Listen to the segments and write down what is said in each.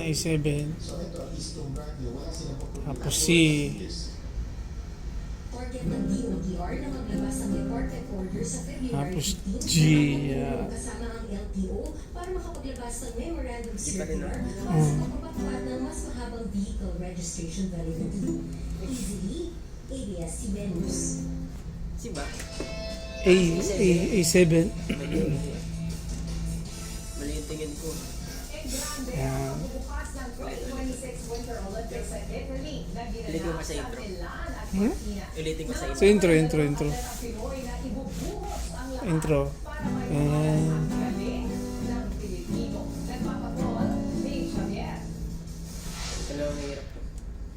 A7. Tapos C. Target ng DOTR na maglabas ng reported order sa February Tapos 15 G. kasama ang LTO para makapaglabas ng memorandum circular para sa pagpapatupad ng mas mahabang vehicle registration validity. Easily, ABS-CBN News. Si ba? A7. Mali yung tingin ko. Yan. Ulitin ko sa intro. Ulitin ko sa So intro. Intro. And Kailangan mahirap to.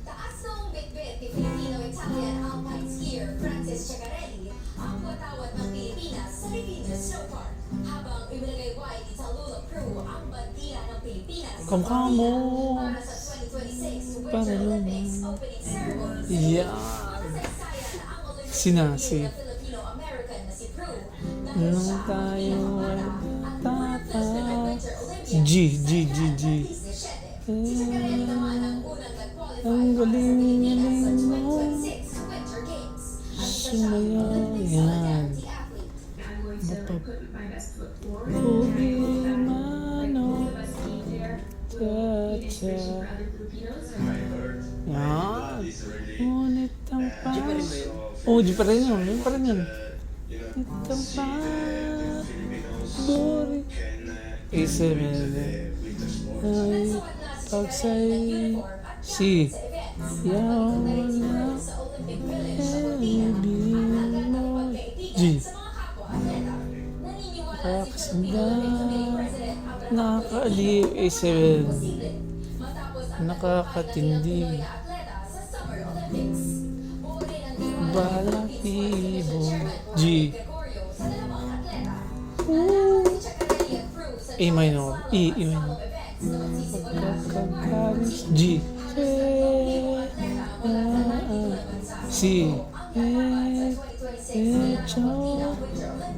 Taas ng bitbit ni Filipino-Italian alpine skier Francis Chagarelli ang patawad ng Pilipinas sa Revilla Snow Park habang ibinigay wide ni Tallulah Crew ang bandila ng Pilipinas kamukha mo. para sa 2026 Para Winter naman. Olympics opening ceremony. Yeah. Masaysayan ang Olympic Sina, champion si. na Filipino-American na si Crew dahil Nung siya ang tayo pinakamalala at unang Philippine tata. Winter Olympian G. sa edad na 17. Si Chagarelli naman ang unang nag-qualify Ang para sa Pilipinas sa galing mo. 2026 Winter Games. At isa siyang Sumaya Olympic yan. solidarity athlete. I'm going to put my best foot forward. Pugi Like mano. all of us being there will be an inspiration for other Filipinos. Yan. Ngunit ang G pa rin ba yun? Oh, G pa rin yun. Yun pa rin yun. Ngunit ang buri. A7. Ay, pagsay. C. Yaw na. G. Nakakasanda. Nakakaaliw. A7. Nakakatindi. Balakibo. G. A minor. E minor. Pagkakalis. G. C.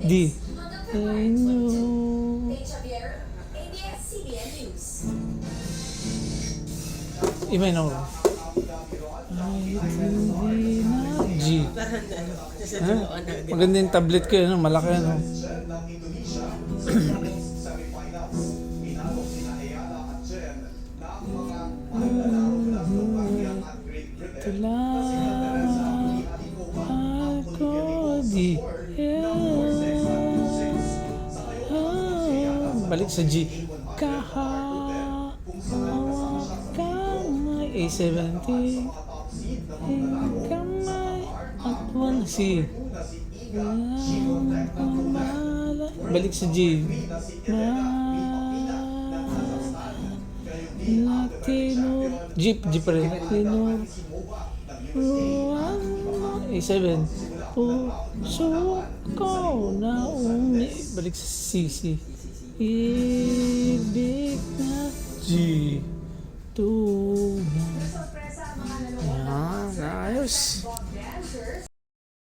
D. Enyo. E minor. Ay, hindi na. G. Parang ano, nasa Ha? tuloan na. Maganda yung tablet ko, ano? Malaki, ano? Ito lang ako di balik sa G. Kamay A70 kamay at one C. Balik sa G. Latino Jeep pa rin. Latino A7 puso ko na umi. Balik sa CC. Ibig na G. Tunay. Yan, ayos.